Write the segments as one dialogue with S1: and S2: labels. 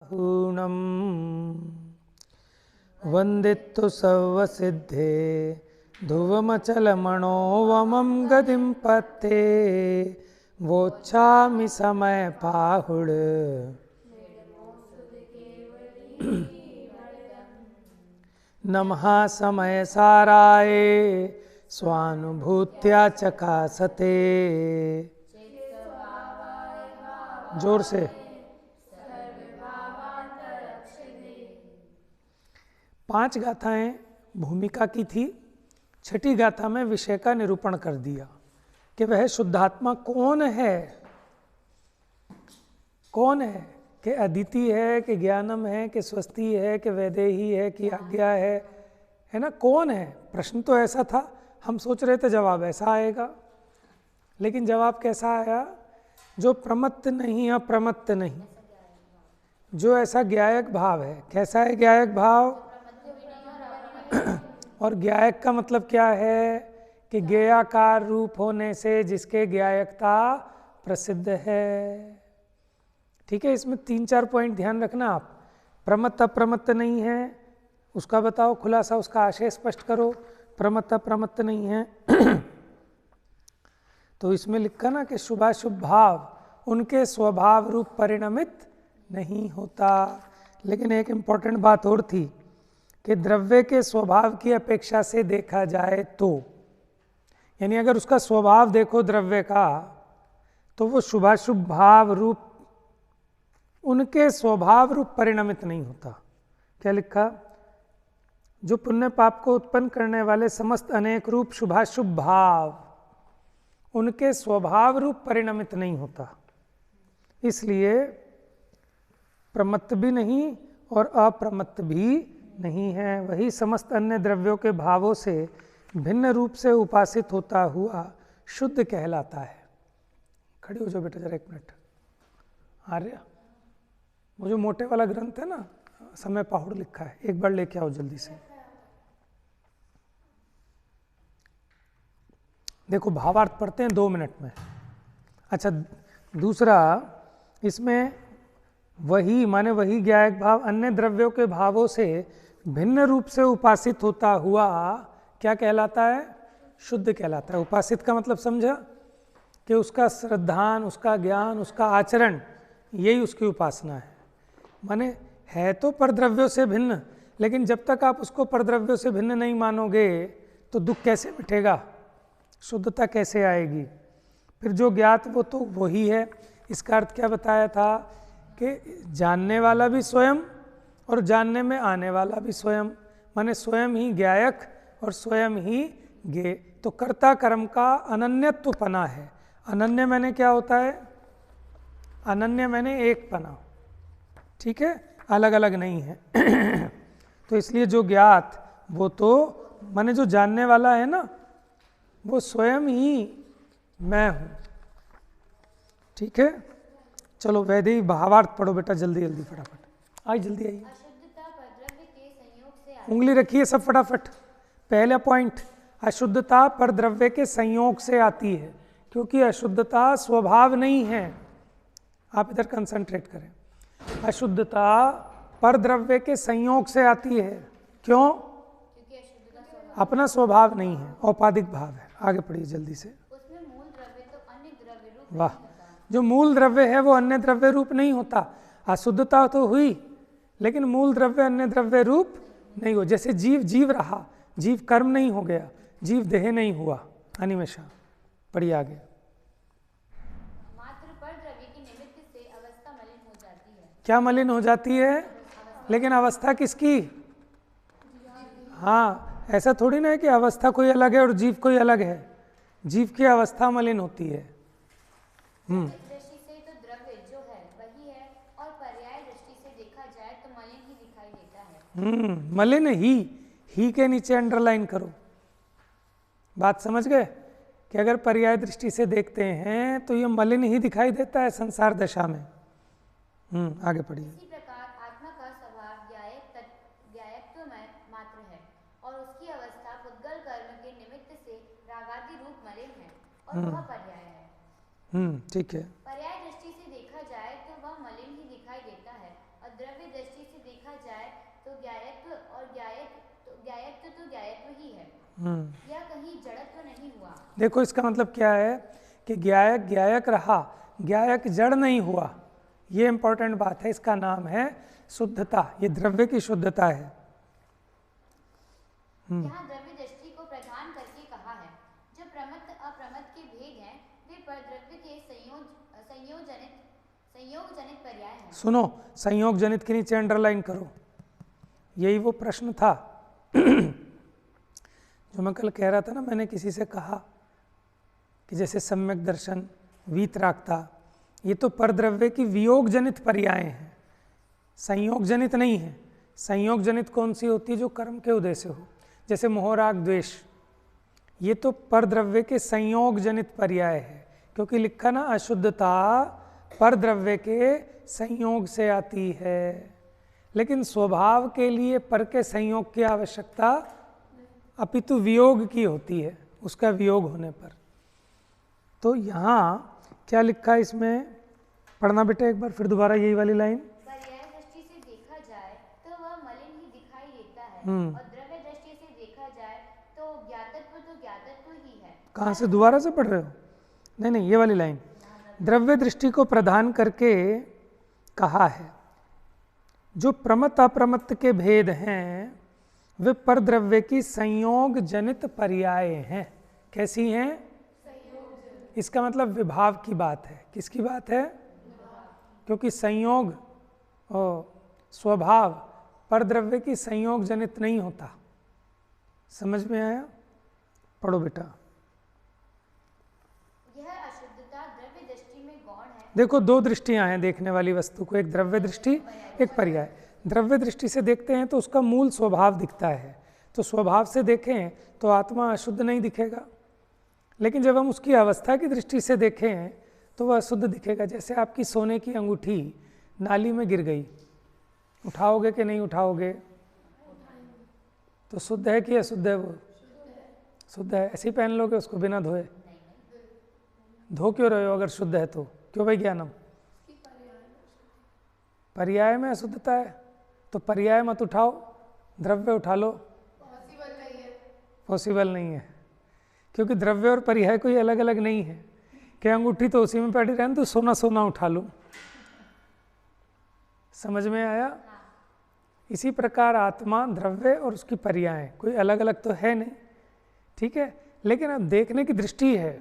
S1: हूणं वन्दित्तु सर्वसिद्धे ध्रुवमचलमणोवमं गतिं पत्ते वोच्छामि समय पाहुड नमः समय साराय स्वानुभूत्या चकासते। जोर से। 5 गाथाएं भूमिका की थी। छठी गाथा में विषय का निरूपण कर दिया कि वह शुद्धात्मा कौन है। कौन है कि अदिति है, कि ज्ञानम है, कि स्वस्ति है, कि वैदेही है, कि आज्ञा है ना। कौन है? प्रश्न तो ऐसा था, हम सोच रहे थे जवाब ऐसा आएगा, लेकिन जवाब कैसा आया? जो प्रमत्त नहीं, अप्रमत्त नहीं, जो ऐसा ज्ञायक भाव है। कैसा है ज्ञायक भाव? और ज्ञायक का मतलब क्या है? कि ज्ञेयाकार रूप होने से जिसके ज्ञायकता प्रसिद्ध है। ठीक है, इसमें 3-4 पॉइंट ध्यान रखना आप। प्रमत्त अप्रमत्त नहीं है, उसका बताओ खुलासा, उसका आशय स्पष्ट करो। प्रमत्त अप्रमत्त नहीं है तो इसमें लिखा ना कि शुभाशुभ भाव उनके स्वभाव रूप परिणमित नहीं होता। लेकिन एक इम्पॉर्टेंट बात और थी कि द्रव्य के स्वभाव की अपेक्षा से देखा जाए तो, यानी अगर उसका स्वभाव देखो द्रव्य का, तो वो शुभाशुभ भाव रूप उनके स्वभाव रूप परिणमित नहीं होता। क्या लिखा? जो पुण्य पाप को उत्पन्न करने वाले समस्त अनेक रूप शुभाशुभ भाव उनके स्वभाव रूप परिणमित नहीं होता। इसलिए प्रमत्त भी नहीं और अप्रमत्त भी नहीं है। वही समस्त अन्य द्रव्यों के भावों से भिन्न रूप से उपासित होता हुआ शुद्ध कहलाता है। खड़ी हो जाओ बेटा जरा 1 मिनट। आर्य, वो जो मोटे वाला ग्रंथ है ना, समय पाहुड़ लिखा है, एक बार लेके आओ जल्दी से। देखो भावार्थ पढ़ते हैं 2 मिनट में। अच्छा, दूसरा इसमें वही माने वही ज्ञायक भाव अन्य द्रव्यों के भावों से भिन्न रूप से उपासित होता हुआ क्या कहलाता है? शुद्ध कहलाता है। उपासित का मतलब समझा कि उसका श्रद्धान, उसका ज्ञान, उसका आचरण, यही उसकी उपासना है। माने है तो परद्रव्यों से भिन्न, लेकिन जब तक आप उसको परद्रव्यों से भिन्न नहीं मानोगे तो दुख कैसे मिटेगा, शुद्धता कैसे आएगी? फिर जो ज्ञात वो तो वही है। इसका अर्थ क्या बताया था कि जानने वाला भी स्वयं और जानने में आने वाला भी स्वयं, माने स्वयं ही ज्ञायक और स्वयं ही ज्ञेय। तो कर्ता कर्म का अनन्यत्वपना है। अनन्य मैंने क्या होता है? अनन्य मैंने एक पना, ठीक है, अलग अलग नहीं है। तो इसलिए जो ज्ञात वो तो माने जो जानने वाला है ना, वो स्वयं ही मैं हूँ। ठीक है, चलो वैदिक भावार्थ पढ़ो बेटा जल्दी जल्दी फटाफट। आई जल्दी आइए। उंगली रखिए सब फटाफट। पहला पॉइंट, अशुद्धता पर द्रव्य के संयोग से आती है, क्योंकि अशुद्धता स्वभाव नहीं है। आप इधर कंसंट्रेट करें। अशुद्धता पर द्रव्य के संयोग से आती है। क्यों? अपना स्वभाव नहीं है, औपाधिक भाव है। आगे पढ़िए जल्दी से।
S2: उसमें मूल द्रव्य तो अन्य द्रव्य रूप।
S1: वाह, जो मूल द्रव्य है वो अन्य द्रव्य रूप नहीं होता। अशुद्धता तो हुई, लेकिन मूल द्रव्य अन्य द्रव्य रूप नहीं हो। जैसे जीव जीव रहा, जीव कर्म नहीं हो गया, जीव देह नहीं हुआ। अनिमेषा पढ़िए आगे।
S2: मात्र पर द्रव्य की निमित्त से अवस्था मलिन हो जाती है।
S1: क्या मलिन हो जाती है? लेकिन अवस्था किसकी? हाँ, ऐसा थोड़ी ना है कि अवस्था कोई अलग है और जीव कोई अलग है। जीव की अवस्था मलिन होती है।
S2: दृष्टि से तो द्रव्य जो है वही है, और पर्याय दृष्टि से देखा जाए तो मलिन ही दिखाई देता है।
S1: मलिन ही के नीचे अंडरलाइन करो। बात समझ गए कि अगर पर्याय दृष्टि से देखते हैं तो ये मलिन ही दिखाई देता है संसार दशा में। आगे पढ़िए।
S2: इसी प्रकार आत्मा का स्वभाव ज्ञायत्व मात्र है, और उसकी अवस्था पुद्गल कर्म के निमित्त से रागादि रूप मलिन है, और वह पर्याय है।
S1: ठीक है।
S2: पर्याय दृष्टि से देखा जाए तो वह मलिन ही दिखाई देता है, और द्रव्य गायत्व तो गायत्व ही है, यह कहीं जड़त्व नहीं हुआ।
S1: देखो इसका मतलब क्या है कि गायक गायक रहा, गायक जड़ नहीं हुआ। ये इंपॉर्टेंट बात है। इसका नाम है शुद्धता, ये द्रव्य की शुद्धता है।
S2: यहाँ द्रव्य दृष्टि को प्रधान करके कहा है। जो प्रमत्त अप्रमत्त के भेद हैं वे परद्रव्य के संयोग जनित पर्याय हैं।
S1: सुनो, संयोग जनित के नीचे अंडरलाइन करो, यही वो प्रश्न था जो मैं कल कह रहा था ना। मैंने किसी से कहा कि जैसे सम्यक दर्शन, वीतरागता, ये तो परद्रव्य की वियोग जनित पर्याय हैं, संयोग जनित नहीं है। संयोग जनित कौन सी होती है? जो कर्म के उदय से हो, जैसे मोह राग द्वेष, ये तो परद्रव्य के संयोग जनित पर्याय है, क्योंकि लिखा ना अशुद्धता परद्रव्य के संयोग से आती है। लेकिन स्वभाव के लिए पर के संयोग की आवश्यकता अपितु वियोग की होती है, उसका वियोग होने पर। तो यहाँ क्या लिखा है इसमें, पढ़ना बेटा एक बार फिर दोबारा यही वाली लाइन।
S2: पर्याय दृष्टि से देखा जाए तो वह मलिन ही दिखाई देता है, और द्रव्य दृष्टि से देखा जाए तो ज्ञातत्व ही है।
S1: कहाँ से दोबारा से पढ़ रहे हो? नहीं, ये वाली लाइन, द्रव्य दृष्टि को प्रदान करके कहा है। जो प्रमत्त अप्रमत्त के भेद हैं वे परद्रव्य की संयोग जनित पर्याय हैं। कैसी हैं? इसका मतलब विभाव की बात है। किसकी बात है? क्योंकि संयोग और स्वभाव परद्रव्य की संयोग जनित नहीं होता। समझ में आया? पढ़ो बेटा।
S2: यह अशुद्धता द्रव्य दृष्टि में गौण है।
S1: देखो दो दृष्टियां हैं देखने वाली वस्तु को, एक द्रव्य दृष्टि, एक पर्याय। द्रव्य दृष्टि से देखते हैं तो उसका मूल स्वभाव दिखता है, तो स्वभाव से देखें तो आत्मा अशुद्ध नहीं दिखेगा। लेकिन जब हम उसकी अवस्था की दृष्टि से देखें तो वह अशुद्ध दिखेगा। जैसे आपकी सोने की अंगूठी नाली में गिर गई, उठाओगे कि नहीं उठाओगे? तो शुद्ध है कि अशुद्ध है? वो शुद्ध है। ऐसे ही पहन लोगे उसको बिना धोए? धो क्यों रहे हो अगर शुद्ध है तो? क्यों भाई ज्ञानम? पर्याय में अशुद्धता है, तो पर्याय मत उठाओ, द्रव्य उठा लो। पॉसिबल नहीं है, क्योंकि द्रव्य और पर्याय कोई अलग अलग नहीं है कि अंगूठी तो उसी में पड़ी रहने तो सोना सोना उठा लो। समझ में आया? इसी प्रकार आत्मा, द्रव्य और उसकी पर्याय कोई अलग अलग तो है नहीं, ठीक है। लेकिन अब देखने की दृष्टि है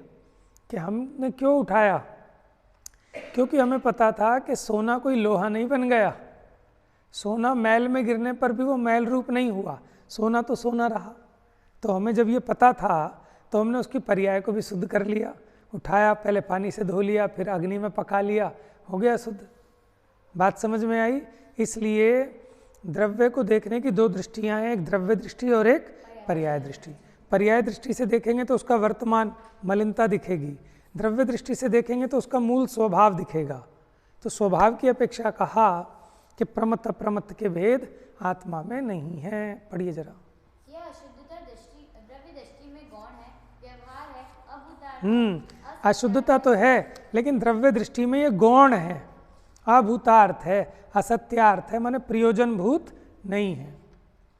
S1: कि हमने क्यों उठाया, क्योंकि हमें पता था कि सोना कोई लोहा नहीं बन गया। सोना मैल में गिरने पर भी वो मैल रूप नहीं हुआ, सोना तो सोना रहा। तो हमें जब ये पता था तो हमने उसकी पर्याय को भी शुद्ध कर लिया, उठाया, पहले पानी से धो लिया, फिर अग्नि में पका लिया, हो गया शुद्ध। बात समझ में आई? इसलिए द्रव्य को देखने की दो दृष्टियां हैं, एक द्रव्य दृष्टि और एक पर्याय दृष्टि। पर्याय दृष्टि से देखेंगे तो उसका वर्तमान मलिनता दिखेगी, द्रव्य दृष्टि से देखेंगे तो उसका मूल स्वभाव दिखेगा। तो स्वभाव की अपेक्षा कहा कि प्रमत्त अप्रमत्त के भेद आत्मा में नहीं है। पढ़िए जरा।
S2: यह अशुद्धता द्रव्य दृष्टि में गौण है, व्यवहार है, अभूतार्थ।
S1: अशुद्धता तो है, लेकिन द्रव्य दृष्टि में ये गौण है, अभूतार्थ है, असत्यार्थ है, माने प्रयोजन भूत नहीं है।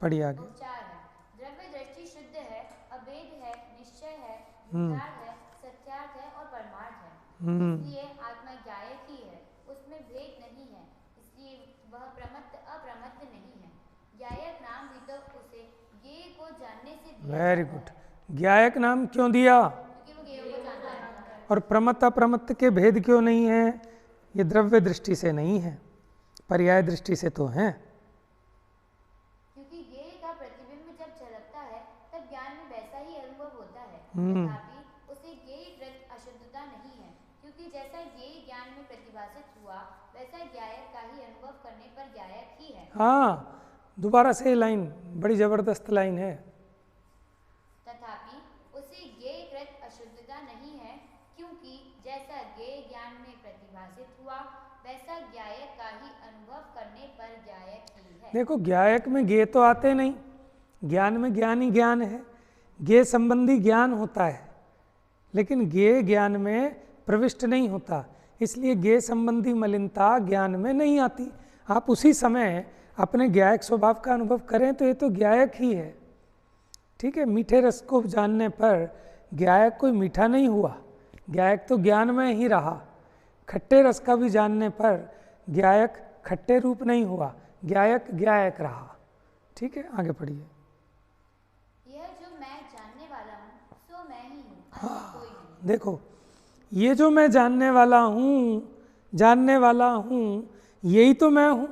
S1: पढ़िए आगे।
S2: उपचार है, द्रव्य दृष्टि शुद्ध है, अभेद है, निश्चय है, भूतार्थ है, सत्यार्थ है और परमार्थ है। इसलिए आत्मा ज्ञायक ही है, उसमें भेद नहीं है, इसलिए वह प्रमत्त अप्रमत्त नहीं है। ज्ञायक नाम भी तो उसे ज्ञेय को जानने से दिया।
S1: Very good. ज्ञायक नाम क्यों दिया?
S2: क्योंकि वो ज्ञेय को जानता है।
S1: और प्रमत्त अप्रमत्त के भेद क्यों नहीं है? ये द्रव्य दृष्टि से नहीं है, पर्याय दृष्टि से तो हैं।
S2: क्योंकि ज्ञेय का प्रतिबिंब जब झलकता है तब ज्ञान में वैसा ही अनुभव होता है, तथापि उसे ज्ञेयकृत अशुद्धता नहीं है, क्योंकि जैसा ज्ञेय ज्ञान में प्रतिभासित हुआ वैसा ज्ञायक का ही अनुभव करने पर ज्ञायक ही है।
S1: हाँ, दोबारा से लाइन बड़ी जबरदस्त लाइन है।
S2: तथापि उसे ज्ञेयकृत अशुद्धता नहीं है, क्योंकि जैसा ज्ञेय ज्ञान में प्रतिभासित हुआ वैसा ज्ञायक का ही अनुभव करने पर ज्ञायक ही है।
S1: देखो ज्ञायक में ज्ञेय तो आते नहीं, ज्ञान में ज्ञान ही ज्ञान है, ज्ञेय संबंधी ज्ञान होता है, लेकिन ज्ञेय ज्ञान में प्रविष्ट नहीं होता, इसलिए ज्ञेय संबंधी मलिनता ज्ञान में नहीं आती। आप उसी समय अपने ज्ञायक स्वभाव का अनुभव करें तो ये तो ज्ञायक ही है, ठीक है, मीठे रस को जानने पर ज्ञायक कोई मीठा नहीं हुआ, ज्ञायक तो ज्ञान में ही रहा। खट्टे रस का भी जानने पर ज्ञायक खट्टे रूप नहीं हुआ, ज्ञायक ज्ञायक रहा। ठीक है, आगे पढ़िए।
S2: यह जो मैं जानने वाला हूँ सो मैं ही हूँ, अन्य कोई नहीं।
S1: देखो, ये जो मैं जानने वाला हूँ यही तो मैं हूँ,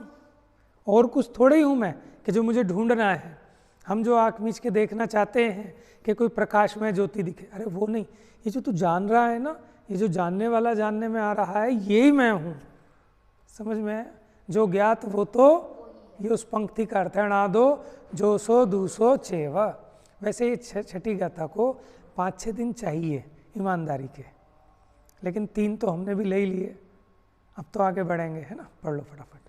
S1: और कुछ थोड़े ही हूँ मैं कि जो मुझे ढूंढना है। हम जो आँख मीच के देखना चाहते हैं कि कोई प्रकाश में ज्योति दिखे, अरे वो नहीं, ये जो तू जान रहा है ना, ये जो जानने वाला जानने में आ रहा है, यही मैं हूँ। समझ में है? जो ज्ञात वो तो, ये उस पंक्ति का अर्थ है ना दो जो सो दूसो चेव। वैसे ये छठी गाथा को 5-6 दिन चाहिए ईमानदारी के, लेकिन 3 तो हमने भी ले ही लिए। अब तो आगे बढ़ेंगे, है ना, पढ़ लो फटाफट।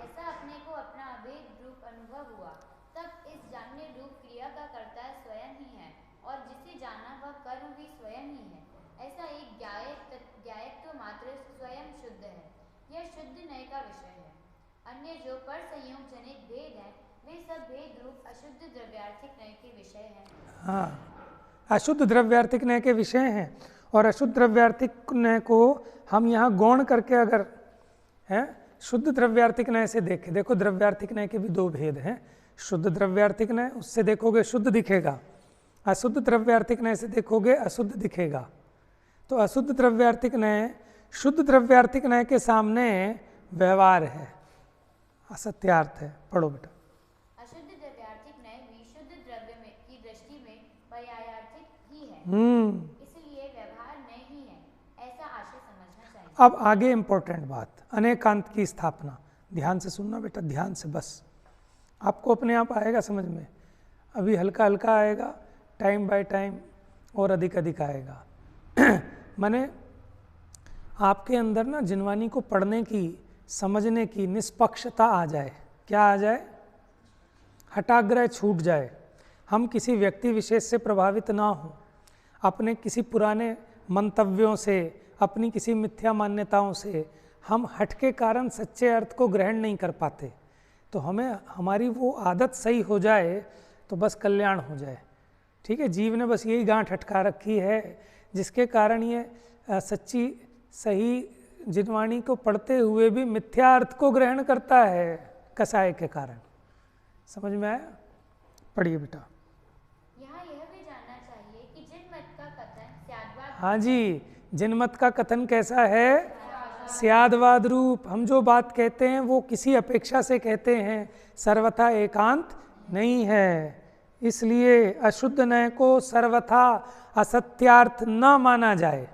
S2: ऐसा अपने को अपना अभेद रूप अनुभव हुआ, तब इस जानने रूप क्रिया का कर्ता स्वयं ही है, और जिसे जाना वह कर्म भी स्वयं ही है। ऐसा एक ज्ञायक तो मात्र स्वयं शुद्ध है, यह शुद्ध नय का विषय है। अन्य जो पर संयोग जनित भेद है, वे सब भेद रूप अशुद्ध द्रव्यार्थिक नय के विषय हैं। हाँ,
S1: अशुद्ध द्रव्यार्थिक नय के विषय हैं। और अशुद्ध द्रव्यार्थिक नय को हम यहाँ गौण करके अगर हैं शुद्ध द्रव्यार्थिक नय से देखें, देखो द्रव्यार्थिक नय के भी 2 भेद हैं। शुद्ध द्रव्यार्थिक नय, उससे देखोगे शुद्ध दिखेगा, अशुद्ध द्रव्यार्थिक नय से देखोगे अशुद्ध दिखेगा। तो अशुद्ध द्रव्यार्थिक नय शुद्ध द्रव्यार्थिक नय के सामने व्यवहार है, असत्यार्थ है। पढ़ो बेटा।
S2: अशुद्ध द्रव्यार्थिक नय विशुद्ध द्रव्य में की दृष्टि में पर्यायार्थिक ही है, इसलिए व्यवहार नय ही है, ऐसा आशय समझना चाहिए।
S1: अब आगे इंपॉर्टेंट बात, अनेकांत की स्थापना। ध्यान से सुनना बेटा, ध्यान से, बस आपको अपने आप आएगा समझ में। अभी हल्का हल्का आएगा, टाइम बाय टाइम और अधिक अधिक आएगा। माने आपके अंदर ना जिनवानी को पढ़ने की, समझने की निष्पक्षता आ जाए। क्या आ जाए? हठाग्रह छूट जाए। हम किसी व्यक्ति विशेष से प्रभावित ना हो, अपने किसी पुराने मंतव्यों से, अपनी किसी मिथ्या मान्यताओं से हम हट के कारण सच्चे अर्थ को ग्रहण नहीं कर पाते। तो हमें हमारी वो आदत सही हो जाए तो बस कल्याण हो जाए। ठीक है, जीव ने बस यही गांठ अटका रखी है, जिसके कारण ये सच्ची सही जिनवाणी को पढ़ते हुए भी मिथ्या अर्थ को ग्रहण करता है कसाय के कारण। समझ में आया? पढ़िए बेटा।
S2: यहाँ यह भी जानना चाहिए कि जिन मत का कथन स्याद्वाद,
S1: हाँ जी, जिनमत का कथन कैसा है? स्यादवाद रूप। हम जो बात कहते हैं वो किसी अपेक्षा से कहते हैं, सर्वथा एकांत नहीं है। इसलिए अशुद्ध नय को सर्वथा असत्यार्थ न माना जाए।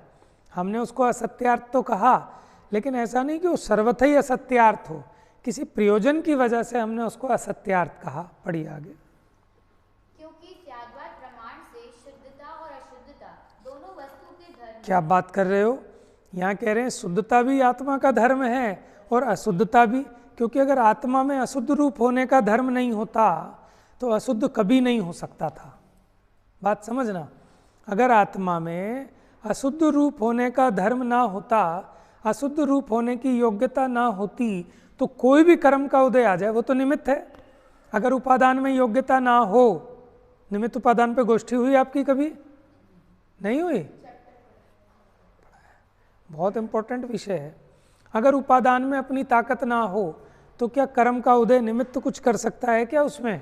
S1: हमने उसको असत्यार्थ तो कहा, लेकिन ऐसा नहीं कि वो सर्वथा ही असत्यार्थ हो, किसी प्रयोजन की वजह से हमने उसको असत्यार्थ कहा। पढ़िए आगे।
S2: क्योंकि स्याद्वाद प्रमाण से शुद्धता और अशुद्धता दोनों वस्तु के धर्म।
S1: क्या बात कर रहे हो? यहाँ कह रहे हैं शुद्धता भी आत्मा का धर्म है और अशुद्धता भी, क्योंकि अगर आत्मा में अशुद्ध रूप होने का धर्म नहीं होता तो अशुद्ध कभी नहीं हो सकता था। बात समझना, अगर आत्मा में अशुद्ध रूप होने का धर्म ना होता, अशुद्ध रूप होने की योग्यता ना होती, तो कोई भी कर्म का उदय आ जाए वो तो निमित्त है। अगर उपादान में योग्यता ना हो, निमित्त उपादान पे गोष्ठी हुई आपकी कभी? नहीं हुई? बहुत इंपॉर्टेंट विषय है। अगर उपादान में अपनी ताकत ना हो तो क्या कर्म का उदय निमित्त कुछ कर सकता है क्या उसमें?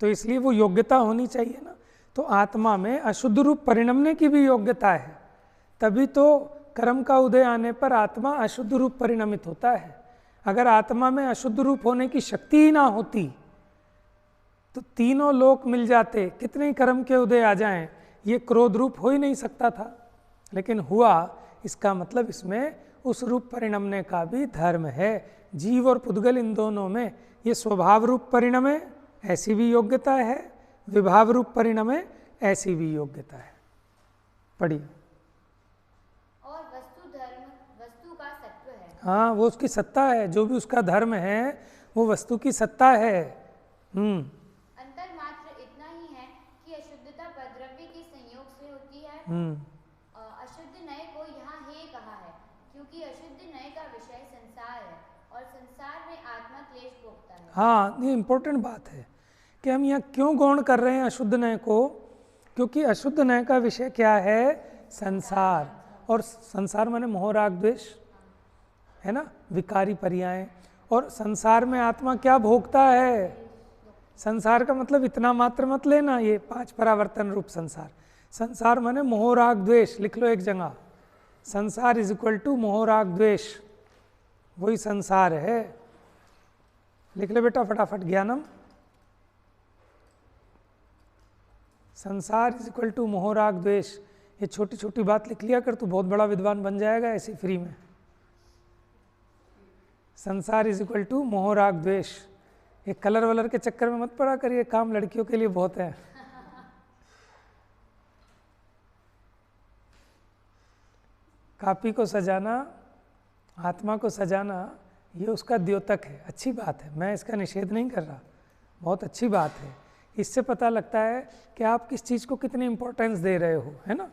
S1: तो इसलिए वो योग्यता होनी चाहिए ना। तो आत्मा में अशुद्ध रूप परिणमने की भी योग्यता है, तभी तो कर्म का उदय आने पर आत्मा अशुद्ध रूप परिणमित होता है। अगर आत्मा में अशुद्ध रूप होने की शक्ति ही ना होती तो तीनों लोक मिल जाते, कितने ही कर्म के उदय आ जाएं, ये क्रोध रूप हो ही नहीं सकता था, लेकिन हुआ। इसका मतलब इसमें उस रूप परिणमने का भी धर्म है। जीव और पुद्गल इन दोनों में ये स्वभाव रूप परिणमे, ऐसी भी योग्यता है, विभाव रूप परिणमे, ऐसी भी योग्यता है। पढ़िए।
S2: और वस्तु धर्म वस्तु का सत्व है।
S1: हाँ, वो उसकी सत्ता है, जो भी उसका धर्म है वो वस्तु की सत्ता है।
S2: अंतर मात्र इतना ही है कि अशुद्धता परद्रव्य के संयोग से होती है। अशुद्ध नय को यहाँ हे कहा है, क्योंकि अशुद्ध नय का विषय संसार है और संसार में आत्मा क्लेश भोगता है।
S1: हाँ, ये इम्पोर्टेंट बात है कि हम यहाँ क्यों गौण कर रहे हैं अशुद्ध नय को, क्योंकि अशुद्ध नय का विषय क्या है, संसार। और संसार माने मोह राग द्वेष, है ना, विकारी पर्याय। और संसार में आत्मा क्या भोगता है, संसार का मतलब इतना मात्र मत लेना, ये 5 परावर्तन रूप संसार। संसार माने मोह राग द्वेष, लिख लो एक जगह, संसार इज इक्वल टू मोह राग द्वेष, वही संसार है। लिख ले बेटा फटाफट, ज्ञानम, संसार इज इक्वल टू मोह राग द्वेष। ये छोटी छोटी बात लिख लिया कर, तू बहुत बड़ा विद्वान बन जाएगा ऐसी फ्री में। संसार इज इक्वल टू मोह राग द्वेष। ये कलर वलर के चक्कर में मत पड़ा करिए, काम लड़कियों के लिए बहुत है। कापी को सजाना, आत्मा को सजाना, ये उसका द्योतक है, अच्छी बात है, मैं इसका निषेध नहीं कर रहा, बहुत अच्छी बात है। इससे पता लगता है कि आप किस चीज़ को कितनी इम्पोर्टेंस दे रहे हो, है ना।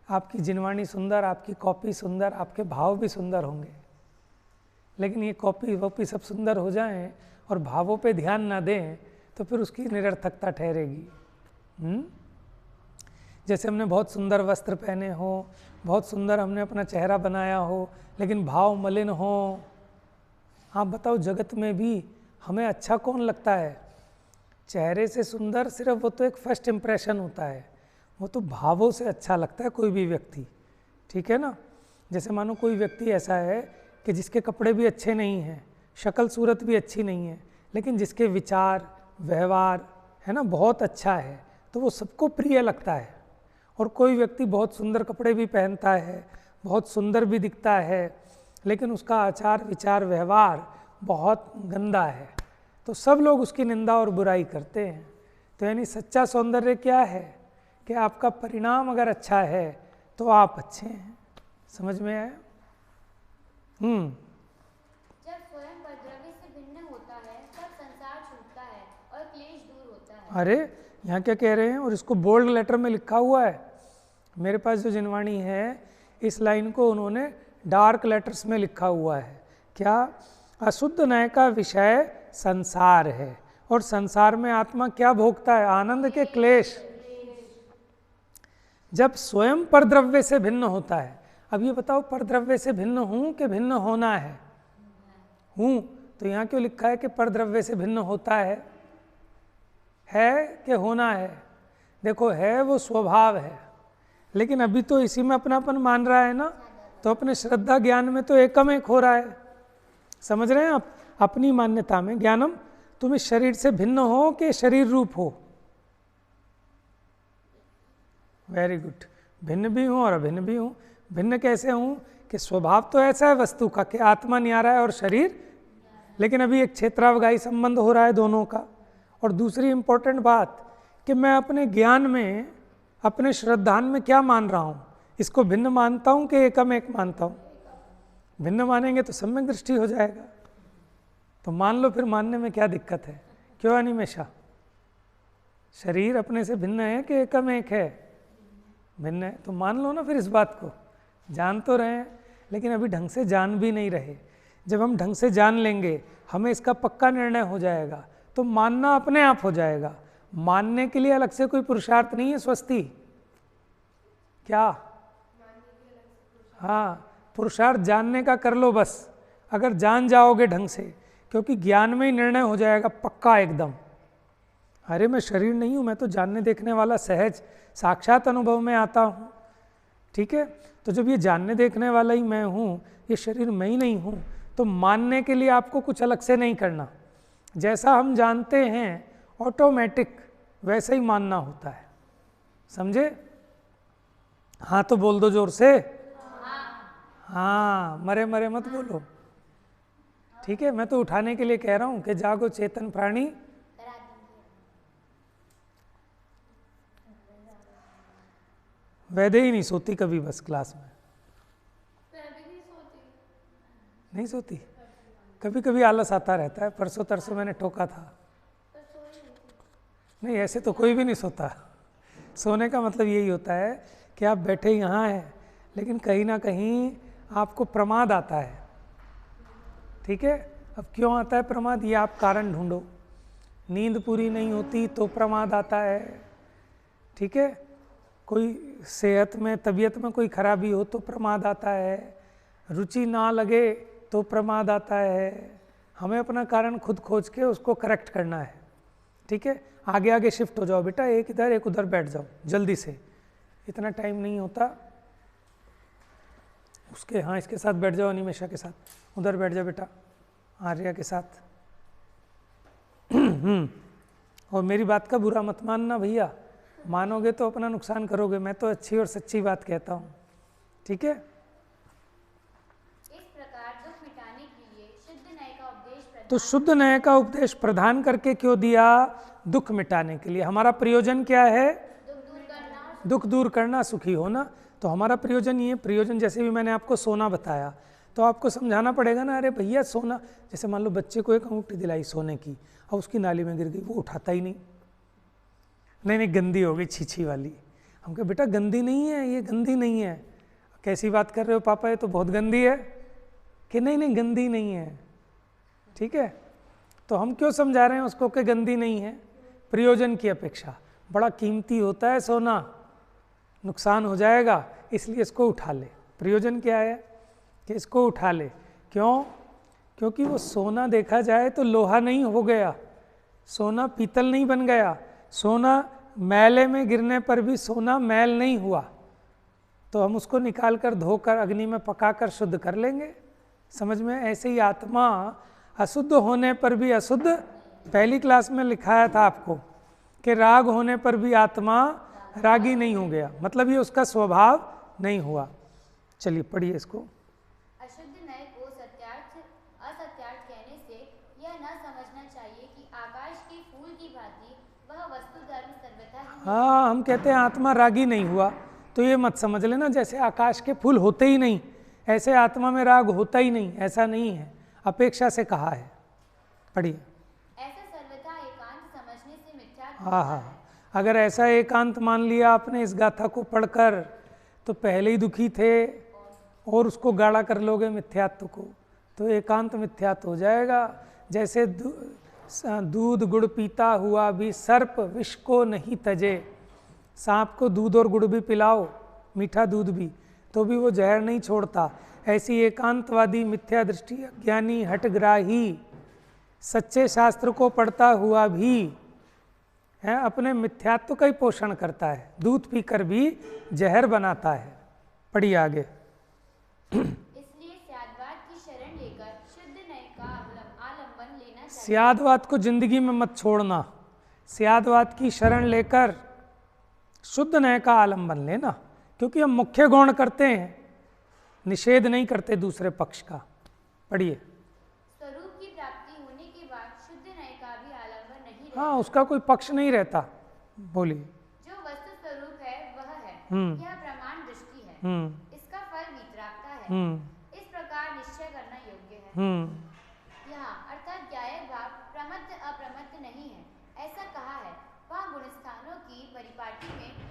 S1: आपकी जिनवाणी सुंदर, आपकी कॉपी सुंदर, आपके भाव भी सुंदर होंगे, लेकिन ये कॉपी वॉपी सब सुंदर हो जाएं और भावों पे ध्यान ना दें तो फिर उसकी निरर्थकता ठहरेगी। जैसे हमने बहुत सुंदर वस्त्र पहने हो, बहुत सुंदर हमने अपना चेहरा बनाया हो, लेकिन भाव मलिन हो। आप बताओ, जगत में भी हमें अच्छा कौन लगता है? चेहरे से सुंदर सिर्फ वो तो एक फर्स्ट इम्प्रेशन होता है, वो तो भावों से अच्छा लगता है कोई भी व्यक्ति, ठीक है ना। जैसे मानो कोई व्यक्ति ऐसा है कि जिसके कपड़े भी अच्छे नहीं हैं, शक्ल सूरत भी अच्छी नहीं है, लेकिन जिसके विचार व्यवहार है ना बहुत अच्छा है, तो वो सबको प्रिय लगता है। और कोई व्यक्ति बहुत सुंदर कपड़े भी पहनता है, बहुत सुंदर भी दिखता है, लेकिन उसका आचार विचार व्यवहार बहुत गंदा है, तो सब लोग उसकी निंदा और बुराई करते हैं। तो यानी सच्चा सौंदर्य क्या है कि आपका परिणाम अगर अच्छा है तो आप अच्छे हैं। समझ में आया?
S2: जब स्वयं परद्रव्य से भिन्न होता है तब संसार छूटता है और क्लेश दूर होता है।
S1: अरे यहाँ क्या कह रहे हैं, और इसको बोल्ड लेटर में लिखा हुआ है। मेरे पास जो जिनवाणी है, इस लाइन को उन्होंने डार्क लेटर्स में लिखा हुआ है। क्या? अशुद्ध नय का विषय संसार है, और संसार में आत्मा क्या भोगता है? आनंद के क्लेश। जब स्वयं परद्रव्य से भिन्न होता है, अब ये बताओ, परद्रव्य से भिन्न हूं कि भिन्न होना है? हूं, तो यहाँ क्यों लिखा है कि परद्रव्य से भिन्न होता है कि होना है? देखो, है वो स्वभाव है, लेकिन अभी तो इसी में अपनापन मान रहा है ना, तो अपने श्रद्धा ज्ञान में तो एकम एक हो रहा है। समझ रहे हैं आप? अपनी मान्यता में ज्ञानम, तुम इस शरीर से भिन्न हो कि शरीर रूप हो? वेरी गुड, भिन्न भी हूँ और अभिन्न भी हूँ। भिन्न कैसे हूँ कि स्वभाव तो ऐसा है वस्तु का कि आत्मा न्यारा है और शरीर, लेकिन अभी एक क्षेत्रावगाही संबंध हो रहा है दोनों का। और दूसरी इंपॉर्टेंट बात कि मैं अपने ज्ञान में, अपने श्रद्धान में क्या मान रहा हूँ, इसको भिन्न मानता हूँ कि एकम एक मानता हूँ? भिन्न मानेंगे तो सम्यक दृष्टि हो जाएगा। तो मान लो, फिर मानने में क्या दिक्कत है? क्यों अनिमेषा? शरीर अपने से भिन्न है कि एकम एक है? भिन्न है, तो मान लो ना फिर इस बात को। जान तो रहे हैं, लेकिन अभी ढंग से जान भी नहीं रहे। जब हम ढंग से जान लेंगे, हमें इसका पक्का निर्णय हो जाएगा, तो मानना अपने आप हो जाएगा। मानने के लिए अलग से कोई पुरुषार्थ नहीं है। स्वस्ति क्या? हाँ, पुरुषार्थ जानने का कर लो बस, अगर जान जाओगे ढंग से, क्योंकि ज्ञान में ही निर्णय हो जाएगा पक्का एकदम। अरे मैं शरीर नहीं हूँ, मैं तो जानने देखने वाला सहज साक्षात अनुभव में आता हूँ, ठीक है। तो जब ये जानने देखने वाला ही मैं हूँ, ये शरीर मैं ही नहीं हूँ, तो मानने के लिए आपको कुछ अलग से नहीं करना। जैसा हम जानते हैं ऑटोमेटिक वैसे ही मानना होता है। समझे? हाँ तो बोल दो जोर से। हाँ, मरे मरे मत बोलो, ठीक है। मैं तो उठाने के लिए कह रहा हूँ कि जागो चेतन प्राणी। वैदे ही नहीं सोती कभी बस क्लास में, नहीं सोती। कभी कभी आलस आता रहता है। परसों तरसों मैंने टोका था। नहीं, ऐसे तो कोई भी नहीं सोता। सोने का मतलब यही होता है कि आप बैठे यहाँ हैं, लेकिन कहीं ना कहीं आपको प्रमाद आता है, ठीक है। अब क्यों आता है प्रमाद, ये आप कारण ढूंढो। नींद पूरी नहीं होती तो प्रमाद आता है, ठीक है, कोई सेहत में तबीयत में कोई खराबी हो तो प्रमाद आता है, रुचि ना लगे तो प्रमाद आता है। हमें अपना कारण खुद खोज के उसको करेक्ट करना है, ठीक है। आगे आगे शिफ्ट हो जाओ बेटा, एक इधर एक उधर बैठ जाओ जल्दी से, इतना टाइम नहीं होता उसके। हाँ, इसके साथ बैठ जाओ, अनिमेशा के साथ, उधर बैठ जाओ बेटा, आर्या के साथ। और मेरी बात का बुरा मत मानना भैया, मानोगे तो अपना नुकसान करोगे, मैं तो अच्छी और सच्ची बात कहता हूँ, ठीक है।
S2: इस प्रकार दुख मिटाने के लिए शुद्ध न्याय का उपदेश
S1: तो शुद्ध न्याय का उपदेश प्रदान करके क्यों दिया? दुख मिटाने के लिए। हमारा प्रयोजन क्या है? दुख दूर करना, सुखी होना। तो हमारा प्रयोजन ये, प्रयोजन जैसे भी मैंने आपको सोना बताया, तो आपको समझाना पड़ेगा ना, अरे भैया सोना, जैसे मान लो बच्चे को एक अंगूठी दिलाई सोने की और उसकी नाली में गिर गई, वो उठाता ही नहीं, नहीं गंदी हो गई, छीछी वाली। हम कहे बेटा गंदी नहीं है, ये गंदी नहीं है। कैसी बात कर रहे हो पापा, ये तो बहुत गंदी है। कि नहीं गंदी नहीं है, ठीक है। तो हम क्यों समझा रहे हैं उसको कि गंदी नहीं है? प्रयोजन की अपेक्षा, बड़ा कीमती होता है सोना, नुकसान हो जाएगा, इसलिए इसको उठा ले। प्रयोजन क्या है कि इसको उठा ले। क्यों? क्योंकि वो सोना देखा जाए तो लोहा नहीं हो गया, सोना पीतल नहीं बन गया, सोना मैले में गिरने पर भी सोना मैल नहीं हुआ, तो हम उसको निकाल कर धोकर अग्नि में पकाकर शुद्ध कर लेंगे। समझ में? ऐसे ही आत्मा अशुद्ध होने पर भी अशुद्ध, पहली क्लास में लिखाया था आपको कि राग होने पर भी आत्मा रागी नहीं हो गया, मतलब ये उसका स्वभाव नहीं हुआ। चलिए पढ़िए इसको।
S2: अशुद्ध न्याय को सत्यार्थ असत्यार्थ कहने से यह न समझना चाहिए कि आकाश के फूल की भांति वह वस्तु धर्म सर्वथा ही
S1: हाँ, हम कहते हैं आत्मा रागी नहीं हुआ, तो ये मत समझ लेना जैसे आकाश के फूल होते ही नहीं, ऐसे आत्मा में राग होता ही नहीं, ऐसा नहीं है, अपेक्षा से कहा है। पढ़िए।
S2: ऐसा सर्वथा एकांत समझने से मिथ्या।
S1: हाँ, अगर ऐसा एकांत मान लिया आपने इस गाथा को पढ़कर, तो पहले ही दुखी थे और उसको गाढ़ा कर लोगे मिथ्यात्व को, तो एकांत मिथ्यात्व हो जाएगा। जैसे दूध गुड़ पीता हुआ भी सर्प विष को नहीं तजे, सांप को दूध और गुड़ भी पिलाओ, मीठा दूध भी, तो भी वो जहर नहीं छोड़ता। ऐसी एकांतवादी मिथ्या दृष्टि अज्ञानी हठग्राही सच्चे शास्त्र को पढ़ता हुआ भी है अपने मिथ्यात्व का ही पोषण करता है, दूध पीकर भी जहर बनाता है। पढ़िए आगे।
S2: इसलिए स्यादवाद की शरण लेकर शुद्ध न्याय का आलंबन लेना चाहिए।
S1: स्यादवाद को जिंदगी में मत छोड़ना, स्यादवाद की शरण लेकर शुद्ध न्याय का आलंबन लेना, क्योंकि हम मुख्य गौण करते हैं, निषेध नहीं करते दूसरे पक्ष का। पढ़िए।
S2: स्वरूप की प्राप्ति होने के बाद शुद्ध न्याय का भी आलंबन नहीं रहता।
S1: हाँ, उसका कोई पक्ष नहीं रहता। बोलिए।
S2: जो वस्तु स्वरूप है वह है, यह प्रमाण दृष्टि है, इसका फल वितरागता है, इस प्रकार निश्चय करना योग्य है। यहाँ अर्थात ज्ञाय भाव प्रमत्त अप्रमत्त नहीं है, ऐसा कहा है। वहाँ गुणस्थानों की परिपाटी में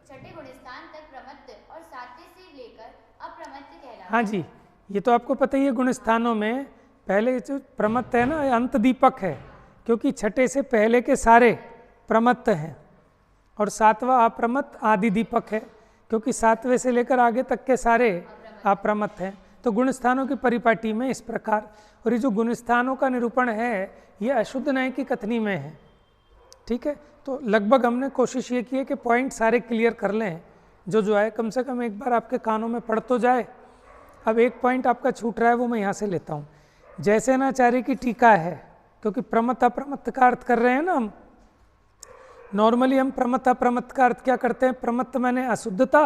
S2: छठे गुणस्थान तक प्रमत्त और सातवें से लेकर अप्रमत्त कहलाता है।
S1: हाँ जी, ये तो आपको पता ही है। गुणस्थानों में पहले जो प्रमत्त है ना, अंत दीपक है, क्योंकि छठे से पहले के सारे प्रमत्त हैं, और सातवां अप्रमत्त आदि दीपक है, क्योंकि सातवें से लेकर आगे तक के सारे अप्रमत्त हैं। तो गुणस्थानों की परिपाटी में इस प्रकार, और ये जो गुणस्थानों का निरूपण है ये अशुद्ध न्याय की कथनी में है, ठीक है। तो लगभग हमने कोशिश ये की है कि पॉइंट सारे क्लियर कर लें, जो आए कम से कम एक बार आपके कानों में पढ़ तो जाए। अब एक पॉइंट आपका छूट रहा है, वो मैं यहाँ से लेता हूँ। जैसे नाचार्य की टीका है, क्योंकि प्रमत्त अप्रमत्त का अर्थ कर रहे हैं ना हम, नॉर्मली हम प्रमत्त अप्रमत्त का अर्थ क्या करते हैं? प्रमत्त माने अशुद्धता